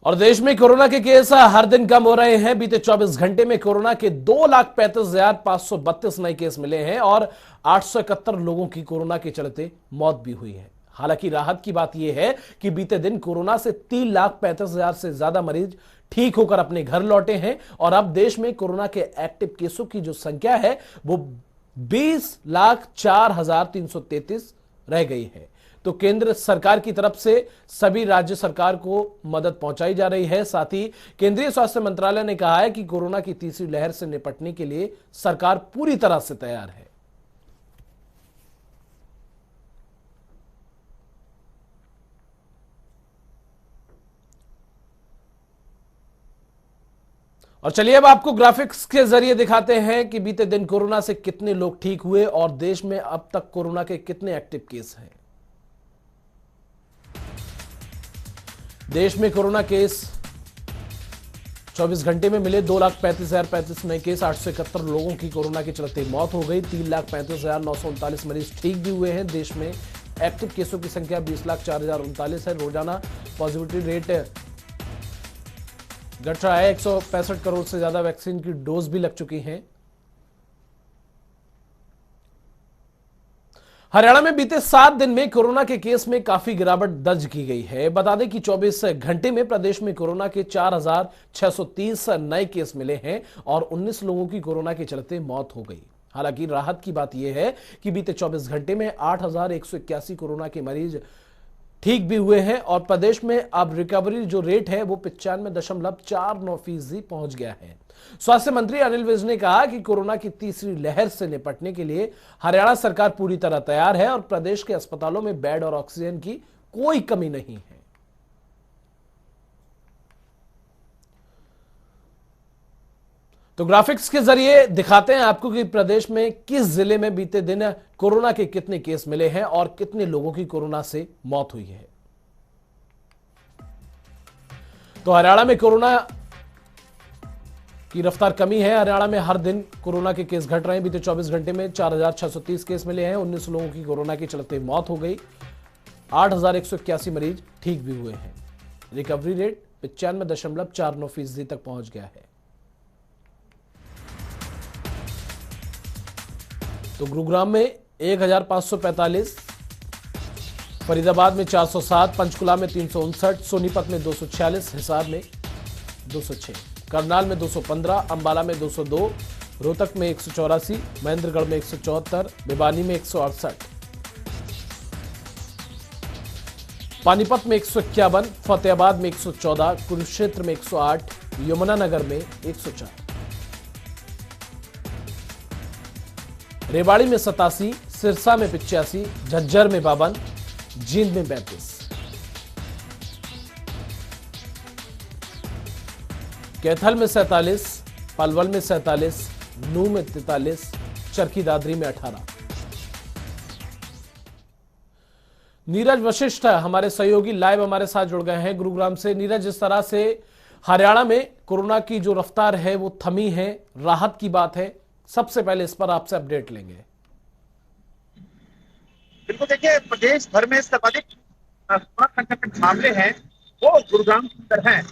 और देश में कोरोना के केस हर दिन कम हो रहे हैं। बीते 24 घंटे में कोरोना के 2,35,532 नए केस मिले हैं और 871 लोगों की कोरोना के चलते मौत भी हुई है। हालांकि राहत की बात यह है कि बीते दिन कोरोना से 3,35,000 से ज्यादा मरीज ठीक होकर अपने घर लौटे हैं और अब देश में कोरोना के एक्टिव केसों की जो संख्या है वो 20,04,333 रह गई है। तो केंद्र सरकार की तरफ से सभी राज्य सरकार को मदद पहुंचाई जा रही है। साथ ही केंद्रीय स्वास्थ्य मंत्रालय ने कहा है कि कोरोना की तीसरी लहर से निपटने के लिए सरकार पूरी तरह से तैयार है। और चलिए अब आपको ग्राफिक्स के जरिए दिखाते हैं कि बीते दिन कोरोना से कितने लोग ठीक हुए और देश में अब तक कोरोना के कितने एक्टिव केस हैं। देश में कोरोना केस 24 घंटे में मिले 2,35,035 नए केस, 871 लोगों की कोरोना के चलते मौत हो गई। 3,35,939 मरीज ठीक भी हुए हैं। देश में एक्टिव केसों की संख्या 20,04,039 है। रोजाना पॉजिटिविटी रेट घट रहा है। 165 करोड़ से ज्यादा वैक्सीन की डोज भी लग चुकी हैं। हरियाणा में बीते 7 दिन में कोरोना के केस में काफी गिरावट दर्ज की गई है। बता दें कि 24 घंटे में प्रदेश में कोरोना के 4,630 नए केस मिले हैं और 19 लोगों की कोरोना के चलते मौत हो गई। हालांकि राहत की बात यह है कि बीते 24 घंटे में 8,181 कोरोना के मरीज ठीक भी हुए हैं और प्रदेश में अब रिकवरी जो रेट है वो 95.49% पहुंच गया है। स्वास्थ्य मंत्री अनिल विज ने कहा कि कोरोना की तीसरी लहर से निपटने के लिए हरियाणा सरकार पूरी तरह तैयार है और प्रदेश के अस्पतालों में बेड और ऑक्सीजन की कोई कमी नहीं है। तो ग्राफिक्स के जरिए दिखाते हैं आपको कि प्रदेश में किस जिले में बीते दिन कोरोना के कितने केस मिले हैं और कितने लोगों की कोरोना से मौत हुई है। तो हरियाणा में कोरोना की रफ्तार कमी है। हरियाणा में हर दिन कोरोना के केस घट रहे हैं। बीते 24 घंटे में 4,630 केस मिले हैं। 19 लोगों की कोरोना के चलते मौत हो गई। 8,181 मरीज ठीक भी हुए हैं। रिकवरी रेट 95.49% तक पहुंच गया है। तो गुरुग्राम में 1,545, फरीदाबाद में 407, पंचकुला में 359, सोनीपत में 246, हिसार में 206, करनाल में 215, अंबाला में 202, रोहतक में 184, महेंद्रगढ़ में 174, भिवानी में 168, पानीपत में 151, फतेहाबाद में 114, कुरुक्षेत्र में 108, यमुनानगर में 104, रेवाड़ी में 87, सिरसा में 85, झज्जर में 52, जींद में 32, कैथल में 47, पलवल में 47, नूह में 43, चरखी दादरी में 18। नीरज वशिष्ठ हमारे सहयोगी लाइव हमारे साथ जुड़ गए हैं गुरुग्राम से। नीरज, जिस तरह से हरियाणा में कोरोना की जो रफ्तार है वो थमी है, राहत की बात है, सबसे पहले इस पर आपसे अपडेट लेंगे। बिल्कुल, देखिए प्रदेश भर में सर्वाधिक कोरोना संक्रमित मामले हैं वो गुरुग्राम के अंदर हैं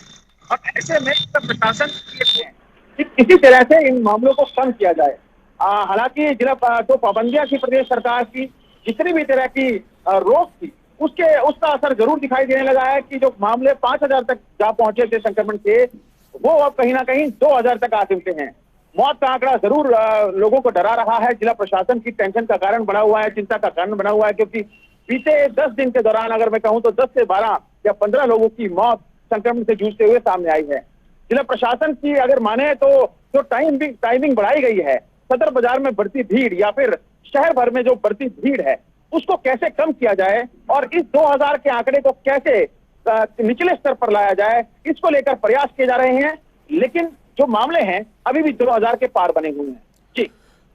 और ऐसे में प्रशासन किसी तरह से इन मामलों को कम किया जाए। हालांकि जिला जो पाबंदियां थी प्रदेश सरकार की, जितनी भी तरह की रोक थी, उसका असर जरूर दिखाई देने लगा है कि जो मामले 5,000 तक जा पहुंचे थे संक्रमण के, वो अब कहीं ना कहीं 2,000 तक आ चुके हैं। मौत का आंकड़ा जरूर लोगों को डरा रहा है। जिला प्रशासन की टेंशन का कारण बना हुआ है, चिंता का कारण बना हुआ है, क्योंकि बीते 10 दिन के दौरान अगर मैं कहूं तो 10 से 12 या 15 लोगों की मौत संक्रमण से जूझते हुए सामने आई है। जिला प्रशासन की अगर माने तो जो टाइमिंग बढ़ाई गई है, सदर बाजार में बढ़ती भीड़ या फिर शहर भर में जो बढ़ती भीड़ है उसको कैसे कम किया जाए और इस 2,000 के आंकड़े को कैसे निचले स्तर पर लाया जाए, इसको लेकर प्रयास किए जा रहे हैं। लेकिन जो मामले हैं अभी भी 2,000 के पार बने हुए हैं। जी,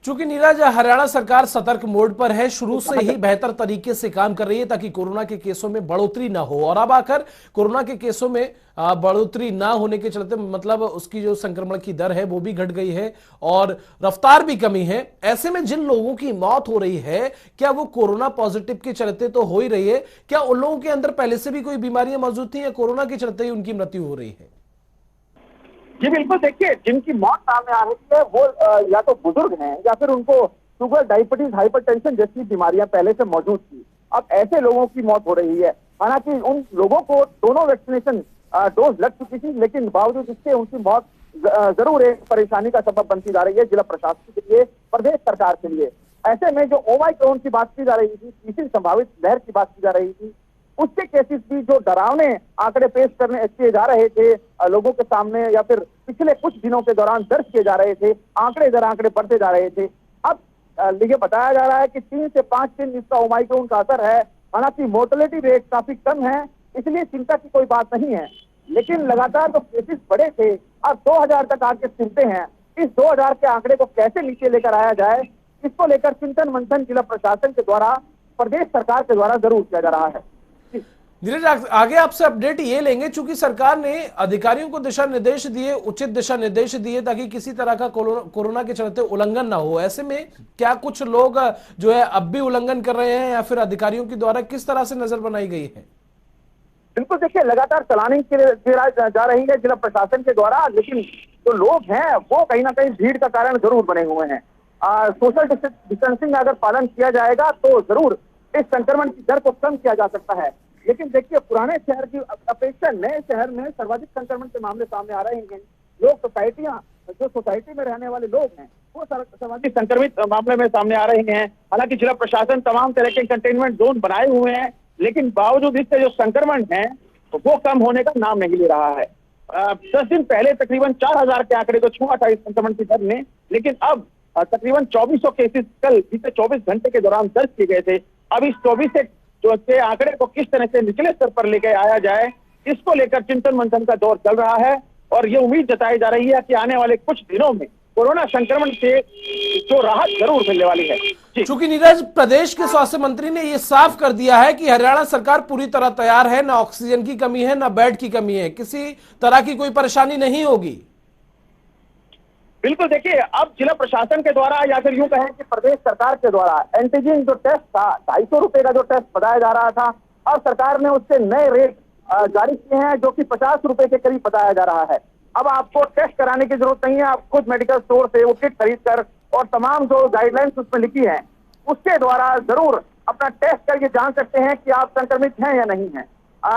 चूंकि नीरज, हरियाणा सरकार सतर्क मोड पर है, शुरू से ही बेहतर तरीके से काम कर रही है ताकि कोरोना के केसों में बढ़ोतरी ना हो, और अब आकर कोरोना के केसों में बढ़ोतरी ना होने के चलते मतलब उसकी जो संक्रमण की दर है वो भी घट गई है और रफ्तार भी कमी है। ऐसे में जिन लोगों की मौत हो रही है, क्या वो कोरोना पॉजिटिव के चलते तो हो ही रही है, क्या उन लोगों के अंदर पहले से भी कोई बीमारियां मौजूद थी या कोरोना के चलते ही उनकी मृत्यु हो रही है? जी बिल्कुल, देखिए जिनकी मौत सामने आ रही है वो या तो बुजुर्ग हैं या फिर उनको शुगर, डायबिटीज, हाइपरटेंशन जैसी बीमारियां पहले से मौजूद थी। अब ऐसे लोगों की मौत हो रही है। हालांकि उन लोगों को दोनों वैक्सीनेशन डोज लग चुकी थी, लेकिन बावजूद इसके उनकी मौत जरूर एक परेशानी का सबब बनती जा रही है जिला प्रशासन के लिए, प्रदेश सरकार के लिए। ऐसे में जो ओमाइक्रॉन की बात की जा रही थी, तीसरी संभावित लहर की बात की जा रही थी, उसके केसेस भी जो डरावने आंकड़े पेश करने किए जा रहे थे लोगों के सामने, या फिर पिछले कुछ दिनों के दौरान दर्ज किए जा रहे थे, आंकड़े दर आंकड़े बढ़ते जा रहे थे। अब ये बताया जा रहा है कि 3 से 5 दिन इसका ओमाइक्रॉन का असर है। हालांकि मोर्टेलिटी रेट काफी कम है, इसलिए चिंता की कोई बात नहीं है। लेकिन लगातार जो केसेस बढ़े थे, अब 2000 तक आके सिमटे हैं। इस 2000 के आंकड़े को कैसे नीचे लेकर आया जाए, इसको लेकर चिंतन मंथन जिला प्रशासन के द्वारा, प्रदेश सरकार के द्वारा जरूर किया जा रहा है। नीरज, आगे आपसे अपडेट ये लेंगे, चूंकि सरकार ने अधिकारियों को दिशा निर्देश दिए, उचित दिशा निर्देश दिए ताकि किसी तरह का कोरोना के चलते उल्लंघन ना हो। ऐसे में क्या कुछ लोग जो है अब भी उल्लंघन कर रहे हैं या फिर अधिकारियों के द्वारा किस तरह से नजर बनाई गई है? बिल्कुल, देखिए लगातार चलानी जा रही है जिला प्रशासन के द्वारा, लेकिन जो लोग हैं वो कहीं ना कहीं भीड़ का कारण जरूर बने हुए हैं। सोशल डिस्टेंसिंग अगर पालन किया जाएगा तो जरूर इस संक्रमण की दर को कम किया जा सकता है। लेकिन देखिए, पुराने शहर की अपेक्षा नए शहर में सर्वाधिक संक्रमण के मामले सामने आ रहे हैं। लोग सोसाइटियां, जो सोसाइटी में रहने वाले लोग हैं वो सर्वाधिक संक्रमित मामले में सामने आ रहे हैं। हालांकि जिला प्रशासन तमाम तरह के कंटेनमेंट जोन बनाए हुए हैं, लेकिन बावजूद इससे जो संक्रमण है वो कम होने का नाम नहीं ले रहा है। 10 दिन पहले तकरीबन 4000 के आंकड़े को छुआ था इस संक्रमण की दर ने, लेकिन अब तकरीबन 2400 केसेस कल बीते 24 घंटे के दौरान दर्ज किए गए थे। अब इस 24 के आंकड़े को किस तरह से निचले स्तर पर लेकर आया जाए, इसको लेकर चिंतन मंथन का दौर चल रहा है और ये उम्मीद जताई जा रही है कि आने वाले कुछ दिनों में कोरोना संक्रमण से जो राहत जरूर मिलने वाली है। चूंकि नीरज, प्रदेश के स्वास्थ्य मंत्री ने यह साफ कर दिया है कि हरियाणा सरकार पूरी तरह तैयार है, ना ऑक्सीजन की कमी है ना बेड की कमी है, किसी तरह की कोई परेशानी नहीं होगी। बिल्कुल, देखिए अब जिला प्रशासन के द्वारा या फिर यूं कहें कि प्रदेश सरकार के द्वारा एंटीजन जो टेस्ट था, 250 रुपए का जो टेस्ट बताया जा रहा था, अब सरकार ने उससे नए रेट जारी किए हैं जो कि 50 रुपए के करीब बताया जा रहा है। अब आपको टेस्ट कराने की जरूरत नहीं है, आप खुद मेडिकल स्टोर से वो किट खरीद कर और तमाम जो गाइडलाइंस उसमें लिखी है उसके द्वारा जरूर अपना टेस्ट करके जान सकते हैं कि आप संक्रमित हैं या नहीं है।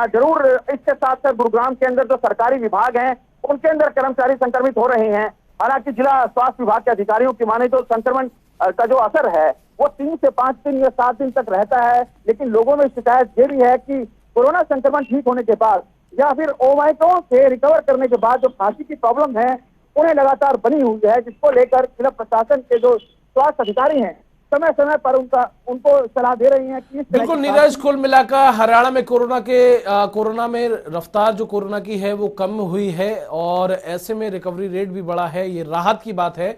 जरूर इसके साथ साथ गुरुग्राम के अंदर जो सरकारी विभाग हैं उनके अंदर कर्मचारी संक्रमित हो रहे हैं। हालांकि जिला स्वास्थ्य विभाग के अधिकारियों की माने तो संक्रमण का जो असर है वो 3 से 5 दिन या 7 दिन तक रहता है, लेकिन लोगों में शिकायत ये भी है कि कोरोना संक्रमण ठीक होने के बाद या फिर ओमाइक्रॉन से रिकवर करने के बाद जो खांसी की प्रॉब्लम है उन्हें लगातार बनी हुई है, जिसको लेकर जिला प्रशासन के जो स्वास्थ्य अधिकारी हैं समय समय पर उनको सलाह दे रही हैं कि बिल्कुल नीरज, कुल मिलाकर हरियाणा में कोरोना में रफ्तार जो कोरोना की है वो कम हुई है और ऐसे में रिकवरी रेट भी बढ़ा है, ये राहत की बात है।